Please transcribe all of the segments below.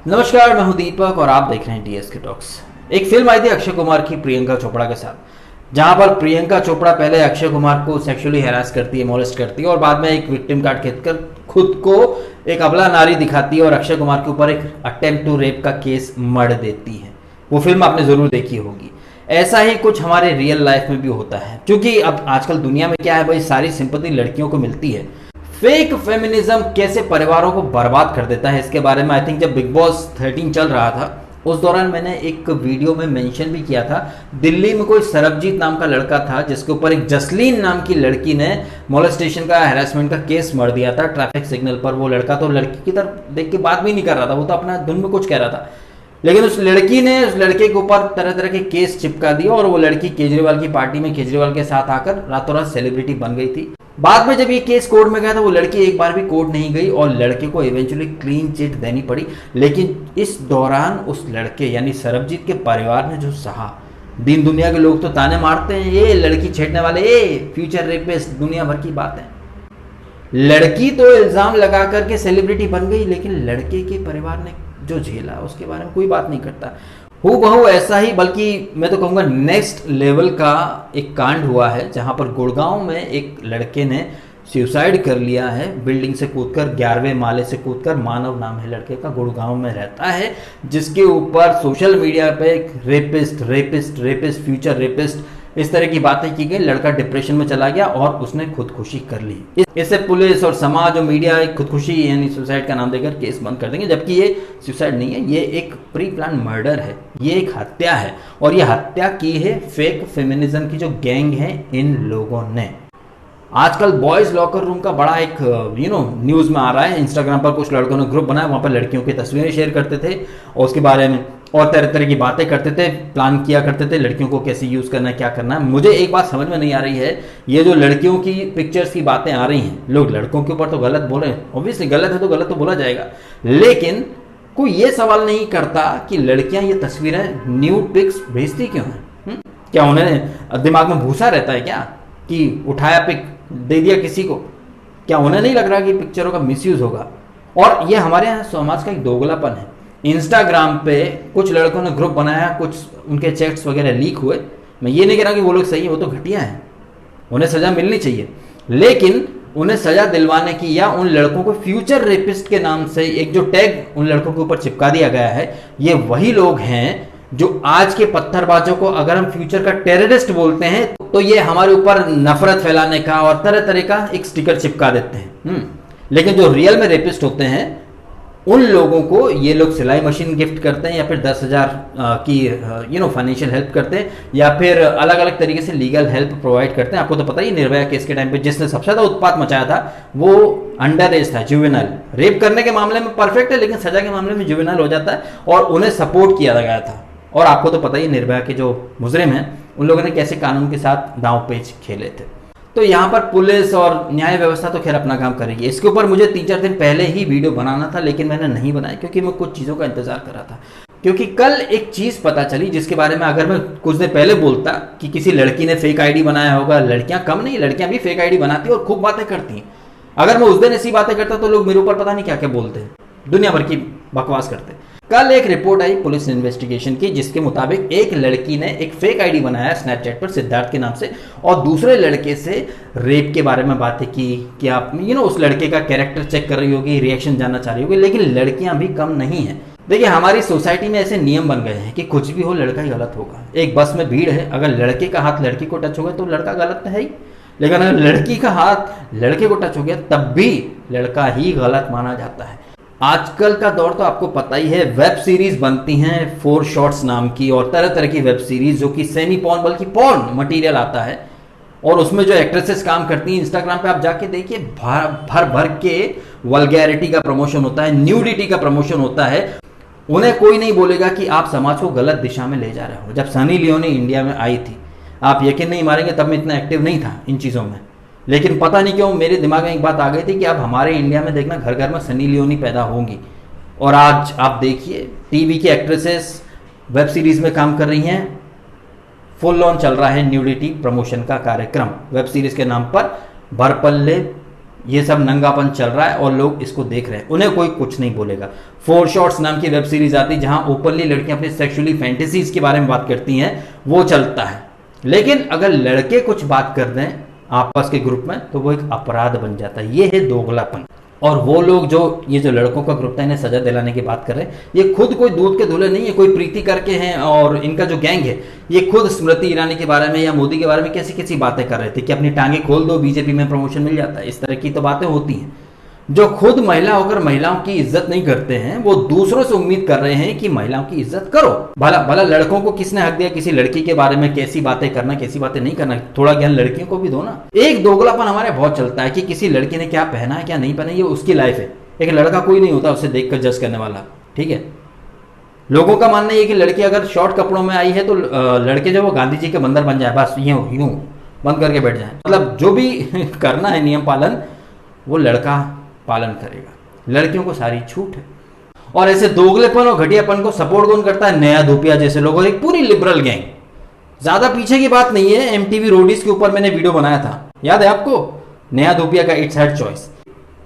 नमस्कार, मैं हूं दीपक और आप देख रहे हैं डीएसके टॉक्स। एक फिल्म आई थी अक्षय कुमार की प्रियंका चोपड़ा के साथ, जहां पर प्रियंका चोपड़ा पहले अक्षय कुमार को सेक्सुअली हैरास करती है, मोलेस्ट करती है और बाद में एक विक्टिम कार्ड खींचकर खुद को एक अबला नारी दिखाती है और अक्षय कुमार के ऊपर एक अटेम्प्ट टू रेप का केस मढ़ देती है। वो फिल्म आपने जरूर देखी होगी। ऐसा ही कुछ हमारे रियल लाइफ में भी होता है, क्योंकि अब आजकल दुनिया में क्या है भाई, सारी सिंपैथी लड़कियों को मिलती है। फेक फेमिनिज्म कैसे परिवारों को बर्बाद कर देता है, इसके बारे में आई थिंक जब बिग बॉस 13 चल रहा था उस दौरान मैंने एक वीडियो में मेंशन भी किया था। दिल्ली में कोई सरबजीत नाम का लड़का था जिसके ऊपर एक जसलीन नाम की लड़की ने मोलेस्टेशन का, हैरेसमेंट का केस मढ़ दिया था ट्रैफिक सिग्नल पर। वो लड़का तो लड़की की तरफ देख के बात भी नहीं कर रहा था, वो तो अपना धुन में कुछ कह रहा था, लेकिन उस लड़की ने उस लड़के के ऊपर तरह तरह के केस चिपका दिए और वो लड़की केजरीवाल की पार्टी में केजरीवाल के साथ आकर रातों रात सेलिब्रिटी बन गई थी। बाद में जब ये केस कोर्ट में गया था वो लड़की एक बार भी कोर्ट नहीं गई और लड़के को इवेंचुअली क्लीन चिट देनी पड़ी। लेकिन इस दौरान उस लड़के यानी सरबजीत के परिवार ने जो सहा, दिन दुनिया के लोग तो ताने मारते हैं, ये लड़की छेड़ने वाले, ये फ्यूचर रेपिस्ट, दुनिया भर की बात है। लड़की तो इल्जाम लगा करके सेलिब्रिटी बन गई, लेकिन लड़के के परिवार ने जो झेला उसके बारे में कोई बात नहीं करता। हूबहू ऐसा ही, बल्कि मैं तो कहूँगा नेक्स्ट लेवल का एक कांड हुआ है, जहां पर गुड़गांव में एक लड़के ने सुसाइड कर लिया है बिल्डिंग से कूदकर, 11वें माले से कूदकर। मानव नाम है लड़के का, गुड़गांव में रहता है, जिसके ऊपर सोशल मीडिया पे एक rapist rapist rapist future rapist इस तरह की बातें की गई। लड़का डिप्रेशन में चला गया और उसने खुदकुशी कर ली। इससे पुलिस और समाज और मीडिया एक खुदकुशी यानी सुसाइड का नाम देकर केस बंद कर देंगे, जबकि ये सुसाइड नहीं है, ये एक प्री प्लान मर्डर है, ये एक हत्या है। और ये हत्या की है फेक फेमिनिज्म की जो गैंग है इन लोगों ने। आजकल बॉयज लॉकर रूम का बड़ा एक न्यूज में आ रहा है। इंस्टाग्राम पर कुछ लड़कों ने ग्रुप बनाया, वहां पर लड़कियों की तस्वीरें शेयर करते थे और उसके बारे में और तरह तरह की बातें करते थे, प्लान किया करते थे लड़कियों को कैसे यूज करना है, क्या करना है। मुझे एक बात समझ में नहीं आ रही है, ये जो लड़कियों की पिक्चर्स की बातें आ रही हैं, लोग लड़कों के ऊपर तो गलत बोले, ऑब्वियसली गलत है तो गलत तो बोला जाएगा, लेकिन कोई ये सवाल नहीं करता कि लड़कियां ये तस्वीरें न्यूड पिक्स भेजती क्यों हैं? क्या उन्हें दिमाग में भूसा रहता है क्या कि उठाया पिक दे दिया किसी को? क्या उन्हें नहीं लग रहा कि पिक्चरों का मिसयूज होगा? और ये हमारे यहाँ समाज का एक दोगलापन है। इंस्टाग्राम पे कुछ लड़कों ने ग्रुप बनाया, कुछ उनके चैट्स वगैरह लीक हुए। मैं ये नहीं कह रहा कि वो लोग सही है, वो तो घटिया है, उन्हें सजा मिलनी चाहिए, लेकिन उन्हें सजा दिलवाने की या उन लड़कों को फ्यूचर रेपिस्ट के नाम से एक जो टैग उन लड़कों के ऊपर चिपका दिया गया है, ये वही लोग हैं जो आज के पत्थरबाजों को अगर हम फ्यूचर का टेररिस्ट बोलते हैं तो ये हमारे ऊपर नफरत फैलाने का और तरह तरह का एक स्टिकर चिपका देते हैं। लेकिन जो रियल में रेपिस्ट होते हैं उन लोगों को ये लोग सिलाई मशीन गिफ्ट करते हैं या फिर 10,000 की फाइनेंशियल हेल्प करते हैं या फिर अलग अलग तरीके से लीगल हेल्प प्रोवाइड करते हैं। आपको तो पता ही, निर्भया केस के टाइम पे जिसने सबसे ज्यादा उत्पात मचाया था वो अंडर एज था, जुवेनाइल। रेप करने के मामले में परफेक्ट है, लेकिन सजा के मामले में जुवेनाइल हो जाता है और उन्हें सपोर्ट किया गया था। और आपको तो पता ही, निर्भया के जो मुजरिम हैं उन लोगों ने कैसे कानून के साथ दांव पेच खेले थे। तो यहाँ पर पुलिस और न्याय व्यवस्था तो खैर अपना काम करेगी। इसके ऊपर मुझे 3-4 दिन पहले ही वीडियो बनाना था, लेकिन मैंने नहीं बनाया क्योंकि मैं कुछ चीज़ों का इंतजार कर रहा था। क्योंकि कल एक चीज़ पता चली जिसके बारे में अगर मैं कुछ दिन पहले बोलता कि किसी लड़की ने फेक आईडी बनाया होगा, लड़कियां कम नहीं, लड़कियां भी फेक आईडी बनाती और खूब बातें करती हैं। अगर मैं उस दिन ऐसी बातें करता तो लोग मेरे ऊपर पता नहीं क्या क्या बोलते हैं, दुनिया भर की बकवास करते। कल एक रिपोर्ट आई पुलिस इन्वेस्टिगेशन की, जिसके मुताबिक एक लड़की ने एक फेक आईडी बनाया स्नैपचैट पर सिद्धार्थ के नाम से और दूसरे लड़के से रेप के बारे में बातें की कि आप उस लड़के का कैरेक्टर चेक कर रही होगी, रिएक्शन जानना चाह रही होगी। लेकिन लड़कियां भी कम नहीं है। देखिए, हमारी सोसाइटी में ऐसे नियम बन गए हैं कि कुछ भी हो लड़का ही गलत होगा। एक बस में भीड़ है, अगर लड़के का हाथ लड़की को टच हो गया तो लड़का गलत है ही, लेकिन अगर लड़की का हाथ लड़के को टच हो गया तब भी लड़का ही गलत माना जाता है। आजकल का दौर तो आपको पता ही है, वेब सीरीज बनती हैं 4 शॉट्स नाम की और तरह तरह की वेब सीरीज जो कि सेमी पॉर्न बल्कि पॉर्न मटेरियल आता है और उसमें जो एक्ट्रेसेस काम करती हैं, इंस्टाग्राम पे आप जाके देखिए, भर भर के वल्गैरिटी का प्रमोशन होता है, न्यूडिटी का प्रमोशन होता है। उन्हें कोई नहीं बोलेगा कि आप समाज को गलत दिशा में ले जा रहे हो। जब सनी लियोनी इंडिया में आई थी, आप यकीन नहीं मारेंगे, तब मैं इतना एक्टिव नहीं था इन चीज़ों में, लेकिन पता नहीं क्यों मेरे दिमाग में एक बात आ गई थी कि अब हमारे इंडिया में देखना घर घर में सनी लियोनी पैदा होंगी। और आज आप देखिए, टीवी की एक्ट्रेसेस वेब सीरीज में काम कर रही हैं, फुल ऑन चल रहा है न्यूडिटी प्रमोशन का कार्यक्रम वेब सीरीज के नाम पर। भरपल्ले ये सब नंगापन चल रहा है और लोग इसको देख रहे हैं, उन्हें कोई कुछ नहीं बोलेगा। 4 शॉट्स नाम की वेब सीरीज आती है जहां ओपनली लड़कियां अपनी सेक्सुअली फैंटेसीज के बारे में बात करती हैं, वो चलता है। लेकिन अगर लड़के कुछ बात कर दें आपस के ग्रुप में तो वो एक अपराध बन जाता है। ये है दोगलापन। और वो लोग जो ये जो लड़कों का ग्रुप था, इन्हें सजा दिलाने की बात कर रहे हैं, ये खुद कोई दूध के धुले नहीं है, कोई प्रीति करके हैं। और इनका जो गैंग है ये खुद स्मृति ईरानी के बारे में या मोदी के बारे में कैसी कैसी बातें कर रहे थे कि अपनी टांगे खोल दो, बीजेपी में प्रमोशन मिल जाता है। इस तरह की तो बातें होती हैं। जो खुद महिला होकर महिलाओं की इज्जत नहीं करते हैं, वो दूसरों से उम्मीद कर रहे हैं कि महिलाओं की इज्जत करो। भला भला लड़कों को किसने हक दिया किसी लड़की के बारे में कैसी बातें करना, कैसी बातें नहीं करना? थोड़ा ज्ञान लड़कियों को भी दो ना। एक दोगलापन हमारे बहुत चलता है कि किसी लड़की ने क्या पहना है क्या नहीं पहना, ये उसकी लाइफ है। एक लड़का कोई नहीं होता उसे देखकर जज करने वाला, ठीक है। लोगों का मानना है कि लड़की अगर शॉर्ट कपड़ों में आई है तो लड़के जो वो गांधी जी के बंदर बन जाए, बस यूं यूं बंद करके बैठ जाए। मतलब जो भी करना है नियम पालन वो लड़का पालन करेगा, लड़कियों को सारी छूट है। और ऐसे दोगलेपन और घटियापन को सपोर्ट कौन करता है? नया धूपिया जैसे लोग और एक पूरी लिबरल गैंग। ज्यादा पीछे की बात नहीं है, एमटीवी रोडीज के ऊपर मैंने वीडियो बनाया था, याद है आपको? नया धूपिया का इट्स हर चॉइस।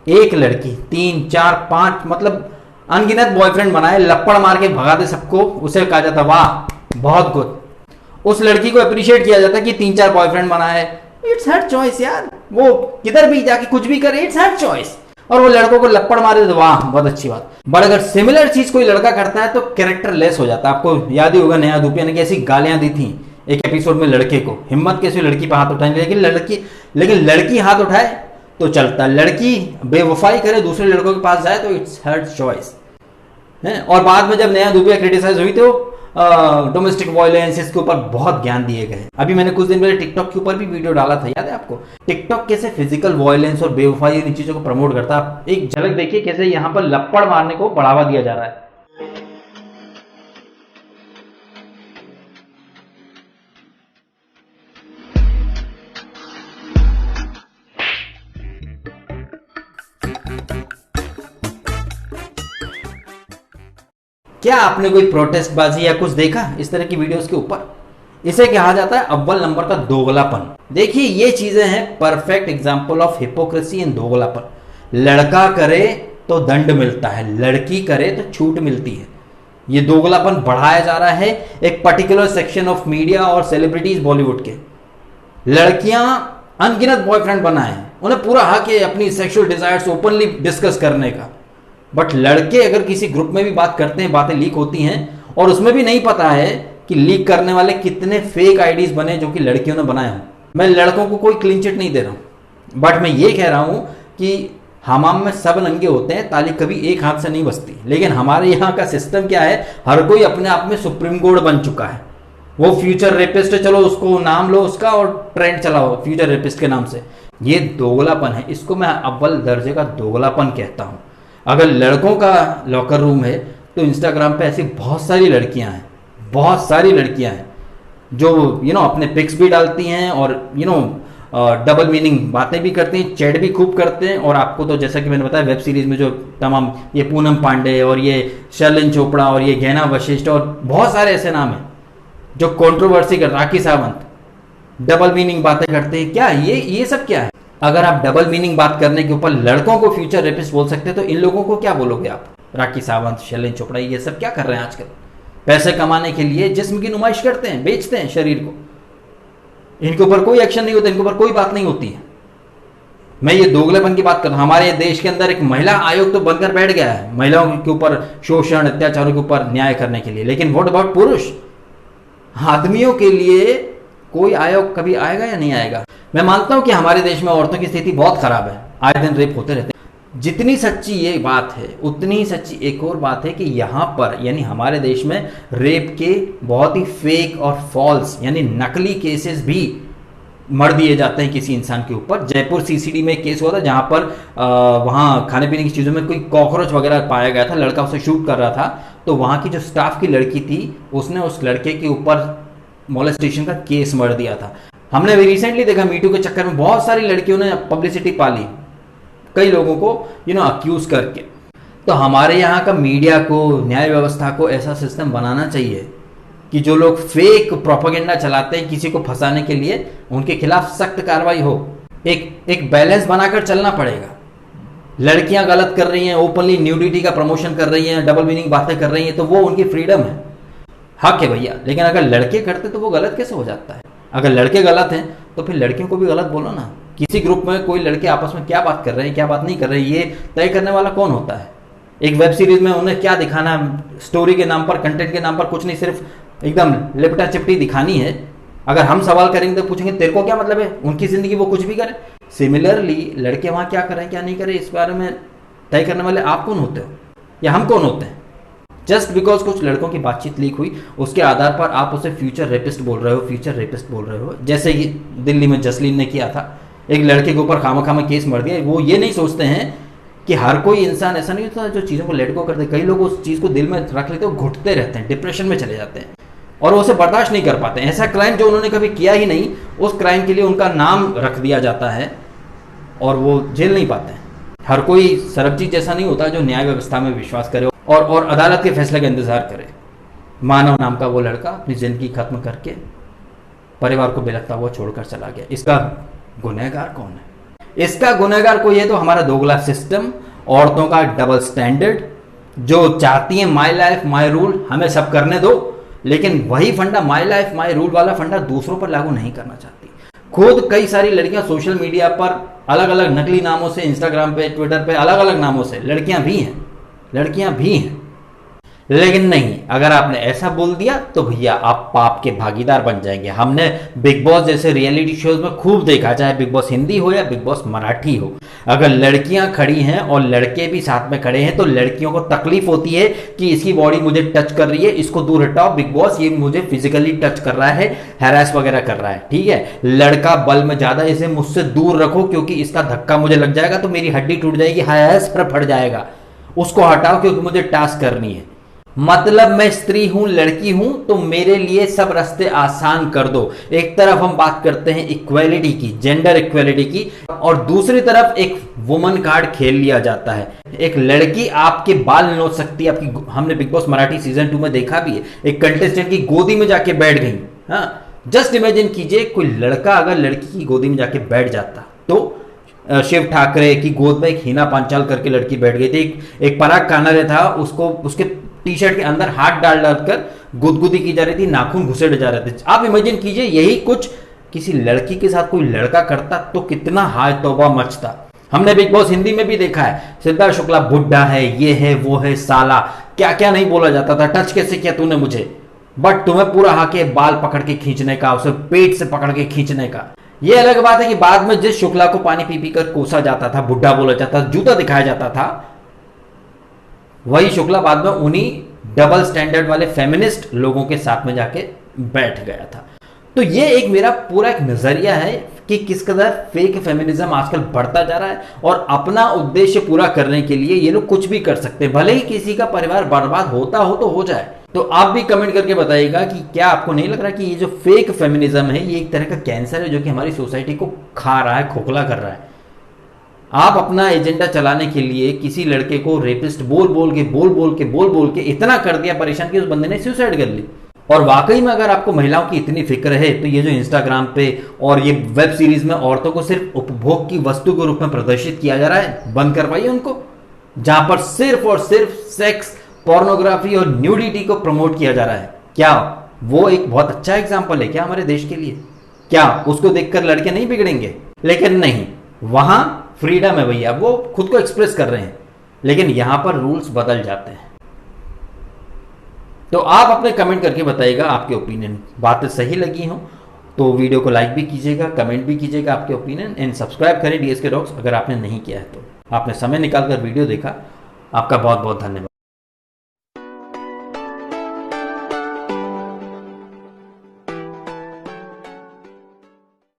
एक लड़की 3 4 5 मतलब अनगिनत बॉयफ्रेंड बनाए, लपड़ मार के भगा दे सबको, उसे कहा जाता वाह बहुत गुड। उस लड़की को अप्रिशिएट किया जाता कि 3 4 बॉयफ्रेंड बनाए, इट्स हर चॉइस यार, वो किधर भी जाके कुछ भी करे, इट्स हर चॉइस। और वो लड़कों को लपड़ मारे तो वाह बहुत अच्छी बात। बट अगर सिमिलर चीज कोई लड़का करता है तो कैरेक्टर लेस हो जाता है। आपको याद ही होगा नया धूपिया ने कैसी गालियां दी थी एक एपिसोड में लड़के को, हिम्मत कैसे लड़की पर हाथ उठाने, लेकिन लड़की हाथ उठाए तो चलता, लड़की बेवफाई करे दूसरे लड़कों के पास जाए तो इट्स हर चॉइस है। और बाद में जब नया धूपिया क्रिटिसाइज हुई तो डोमेस्टिक वायलेंस इसके ऊपर बहुत ज्ञान दिए गए। अभी मैंने कुछ दिन पहले टिकटॉक के ऊपर भी वीडियो डाला था, याद है आपको? टिकटॉक कैसे फिजिकल वायलेंस और बेवफाई इन चीजों को प्रमोट करता है। एक झलक देखिए कैसे यहाँ पर लपड़ मारने को बढ़ावा दिया जा रहा है। क्या आपने कोई प्रोटेस्टबाजी या कुछ देखा इस तरह की वीडियोस के ऊपर? इसे कहा जाता है अव्वल नंबर का दोगलापन। देखिए ये चीजें हैं perfect example of hypocrisy and दोगलापन। लड़का करे तो दंड मिलता है, लड़की करे तो छूट मिलती है। ये दोगलापन बढ़ाया जा रहा है एक पर्टिकुलर सेक्शन ऑफ मीडिया और सेलिब्रिटीज बॉलीवुड के। लड़कियां अनगिनत बॉयफ्रेंड बनाए, उन्हें पूरा हक है अपनी सेक्सुअल डिजायर्स ओपनली डिस्कस करने का। बट लड़के अगर किसी ग्रुप में भी बात करते हैं, बातें लीक होती हैं और उसमें भी नहीं पता है कि लीक करने वाले कितने फेक आईडीज बने जो कि लड़कियों ने बनाए हों। मैं लड़कों को कोई क्लीन चिट नहीं दे रहा हूं, बट मैं ये कह रहा हूं कि हमाम में सब नंगे होते हैं, ताली कभी एक हाथ से नहीं बजती। लेकिन हमारे यहाँ का सिस्टम क्या है, हर कोई अपने आप में सुप्रीम कोर्ट बन चुका है। वो फ्यूचर रेपिस्ट है, चलो उसको नाम लो उसका और ट्रेंड चलाओ फ्यूचर रेपिस्ट के नाम से। ये दोगलापन है, इसको मैं अव्वल दर्जे का दोगलापन कहता हूं। अगर लड़कों का लॉकर रूम है तो इंस्टाग्राम पे ऐसी बहुत सारी लड़कियां हैं, बहुत सारी लड़कियां हैं जो अपने पिक्स भी डालती हैं और डबल मीनिंग बातें भी करती हैं, चैट भी खूब करते हैं। और आपको तो जैसा कि मैंने बताया वेब सीरीज में जो तमाम ये पूनम पांडे और ये शर्लिन चोपड़ा और ये गहना वशिष्ठ और बहुत सारे ऐसे नाम हैं जो कंट्रोवर्सी कर, राखी सावंत डबल मीनिंग बातें करते हैं। क्या ये सब क्या है? अगर आप डबल मीनिंग बात करने के ऊपर लड़कों को फ्यूचर रेपिस्ट बोल सकते हैं तो इन लोगों को क्या बोलोगे आप? राखी सावंत, शर्लिन चोपड़ा, ये सब क्या कर रहे हैं आजकल? पैसे कमाने के लिए जिस्म की नुमाइश करते हैं, बेचते हैं शरीर को। इनके ऊपर कोई एक्शन नहीं होता, इनके ऊपर कोई बात नहीं होती है। मैं ये दोगलेपन की बात कर रहा हूं। हमारे देश के अंदर एक महिला आयोग तो बनकर बैठ गया है महिलाओं के ऊपर शोषण अत्याचारों के ऊपर न्याय करने के लिए, लेकिन व्हाट अबाउट पुरुष? आदमियों के लिए कोई आयोग कभी आएगा या नहीं आएगा? मैं मानता हूं कि हमारे देश में औरतों की स्थिति बहुत खराब है, आए दिन रेप होते रहते हैं। जितनी सच्ची ये बात है उतनी ही सच्ची एक और बात है कि यहाँ पर यानी हमारे देश में रेप के बहुत ही फेक और फॉल्स यानी नकली केसेस भी मर दिए जाते हैं किसी इंसान के ऊपर। जयपुर सीसीडी में एक केस हुआ था जहां पर वहां खाने पीने की चीज़ों में कोई कॉकरोच वगैरह पाया गया था, लड़का उसे शूट कर रहा था, तो वहां की जो स्टाफ की लड़की थी उसने उस लड़के के ऊपर मोलेस्टेशन का केस मर दिया था। हमने अभी रिसेंटली देखा मीटू के चक्कर में बहुत सारी लड़कियों ने पब्लिसिटी पाली कई लोगों को अक्यूज करके। तो हमारे यहाँ का मीडिया को, न्याय व्यवस्था को ऐसा सिस्टम बनाना चाहिए कि जो लोग फेक प्रोपेगेंडा चलाते हैं किसी को फंसाने के लिए, उनके खिलाफ सख्त कार्रवाई हो। एक बैलेंस बनाकर चलना पड़ेगा। लड़कियां गलत कर रही हैं, ओपनली न्यूडिटी का प्रमोशन कर रही हैं, डबल मीनिंग बातें कर रही हैं, तो वो उनकी फ्रीडम है, हक है भैया। लेकिन अगर लड़के करते तो वो गलत कैसे हो जाता है? अगर लड़के गलत हैं तो फिर लड़कियों को भी गलत बोलो ना। किसी ग्रुप में कोई लड़के आपस में क्या बात कर रहे हैं, क्या बात नहीं कर रहे हैं, ये तय करने वाला कौन होता है? एक वेब सीरीज में उन्हें क्या दिखाना, स्टोरी के नाम पर, कंटेंट के नाम पर कुछ नहीं, सिर्फ एकदम लिपटा चिपटी दिखानी है। अगर हम सवाल करेंगे तो पूछेंगे तेरे को क्या मतलब है, उनकी जिंदगी वो कुछ भी करे। सिमिलरली लड़के वहां क्या करें क्या नहीं करें, इस बारे में तय करने वाले आप कौन होते हो या हम कौन होते हैं? जस्ट बिकॉज कुछ लड़कों की बातचीत लीक हुई, उसके आधार पर आप उसे फ्यूचर रेपिस्ट बोल रहे हो, फ्यूचर रेपिस्ट बोल रहे हो। जैसे ये दिल्ली में जसलीन ने किया था, एक लड़के के ऊपर खामा केस मर दिया। वो ये नहीं सोचते हैं कि हर कोई इंसान ऐसा नहीं होता जो चीज़ों को लेट गो कर दे। कई लोग उस चीज़ को दिल में रख लेते हैं, घुटते रहते हैं, डिप्रेशन में चले जाते हैं और वो उसे बर्दाश्त नहीं कर पाते। ऐसा क्राइम जो उन्होंने कभी किया ही नहीं, उस क्राइम के लिए उनका नाम रख दिया जाता है और वो झेल नहीं पाते हैं। हर कोई सरबजीत जैसा नहीं होता जो न्याय व्यवस्था में विश्वास करे और अदालत के फैसले का इंतजार करे। मानव नाम का वो लड़का अपनी जिंदगी खत्म करके परिवार को बेलखता हुआ छोड़कर चला गया। इसका गुनहगार कौन है? इसका गुनहगार कोई है तो हमारा दोगला सिस्टम, औरतों का डबल स्टैंडर्ड, जो चाहती है माई लाइफ माई रूल, हमें सब करने दो, लेकिन वही फंडा माई लाइफ माई रूल वाला फंडा दूसरों पर लागू नहीं करना चाहती। खुद कई सारी लड़कियां सोशल मीडिया पर अलग अलग नकली नामों से, इंस्टाग्राम पे, ट्विटर पे अलग अलग नामों से लड़कियां भी हैं। लेकिन नहीं, अगर आपने ऐसा बोल दिया तो भैया आप पाप के भागीदार बन जाएंगे। हमने बिग बॉस जैसे रियलिटी शोज में खूब देखा, चाहे बिग बॉस हिंदी हो या बिग बॉस मराठी हो, अगर लड़कियां खड़ी हैं और लड़के भी साथ में खड़े हैं तो लड़कियों को तकलीफ होती है कि इसकी बॉडी मुझे टच कर रही है, इसको दूर हटाओ बिग बॉस, ये मुझे फिजिकली टच कर रहा है, हैरेस वगैरह कर रहा है। ठीक है, लड़का बल में ज्यादा, इसे मुझसे दूर रखो क्योंकि इसका धक्का मुझे लग जाएगा तो मेरी हड्डी टूट जाएगी, हैरेस पर फट जाएगा, उसको हटाओ क्योंकि मुझे टास्क करनी है। मतलब मैं स्त्री हूं, लड़की हूं, तो मेरे लिए सब रास्ते आसान कर दो। एक तरफ हम बात करते हैं इक्वेलिटी की, जेंडर इक्वेलिटी की, और दूसरी तरफ एक वुमन कार्ड खेल लिया जाता है। एक लड़की आपके बाल नोच सकती है, आपकी, हमने बिग बॉस मराठी सीजन 2 में देखा भी है, एक कंटेस्टेंट की गोदी में जाके बैठ गई। हाँ, जस्ट इमेजिन कीजिए कोई लड़का अगर लड़की की गोदी में जाके बैठ जाता तो। शिव ठाकरे की गोद में एक हीना पांचाल करके लड़की बैठ गई थी, एक पराग कानरे था, उसको उसके टी शर्ट के अंदर हाथ डाल कर गुदगुदी की जा रही थी, नाखून घुसेड़े जा रहे थे। आप इमेजिन कीजिए यही कुछ किसी लड़की के साथ कोई लड़का करता तो कितना हाय तौबा मचता। हमने बिग बॉस हिंदी में भी देखा है, सिद्धार्थ शुक्ला बुड्ढा है, ये है वो है, साला क्या क्या नहीं बोला जाता था, टच कैसे किया तूने मुझे, बट तुम्हें पूरा हक है बाल पकड़ के खींचने का, उसे पेट से पकड़ के खींचने का। यह अलग बात है कि बाद में जिस शुक्ला को पानी पी पी कर कोसा जाता था, बुड्ढा बोला जाता था, जूता दिखाया जाता था, वही शुक्ला बाद में उन्हीं डबल स्टैंडर्ड वाले फेमिनिस्ट लोगों के साथ में जाके बैठ गया था। तो ये एक मेरा पूरा एक नजरिया है कि किस कदर फेक फेमिनिज्म आजकल बढ़ता जा रहा है और अपना उद्देश्य पूरा करने के लिए ये लोग कुछ भी कर सकते हैं, भले ही किसी का परिवार बर्बाद होता हो तो हो जाए। तो आप भी कमेंट करके बताइएगा कि क्या आपको नहीं लग रहा कि ये जो फेक फेमिनिज्म है ये एक तरह का कैंसर है जो कि हमारी सोसाइटी को खा रहा है, खोखला कर रहा है। आप अपना एजेंडा चलाने के लिए किसी लड़के को रेपिस्ट बोल बोल के इतना कर दिया परेशान कि उस बंदे ने सुसाइड कर ली। और वाकई में अगर आपको महिलाओं की इतनी फिक्र है तो ये जो इंस्टाग्राम पे और ये वेब सीरीज में औरतों को सिर्फ उपभोग की वस्तु के रूप में प्रदर्शित किया जा रहा है, बंद करवाइए उनको। जहां पर सिर्फ और सिर्फ सेक्स, पोर्नोग्राफी और न्यूडिटी को प्रमोट किया जा रहा है, क्या वो एक बहुत अच्छा एग्जाम्पल है क्या हमारे देश के लिए? क्या उसको देखकर लड़के नहीं बिगड़ेंगे? लेकिन नहीं, वहां फ्रीडम है भैया, वो खुद को एक्सप्रेस कर रहे हैं, लेकिन यहां पर रूल्स बदल जाते हैं। तो आप अपने कमेंट करके बताइएगा आपके ओपिनियन, बातें सही लगी हो तो वीडियो को लाइक भी कीजिएगा, कमेंट भी कीजिएगा आपके ओपिनियन, एंड सब्सक्राइब करें डीएसके टॉक्स अगर आपने नहीं किया है तो। आपने समय निकालकर वीडियो देखा, आपका बहुत बहुत धन्यवाद।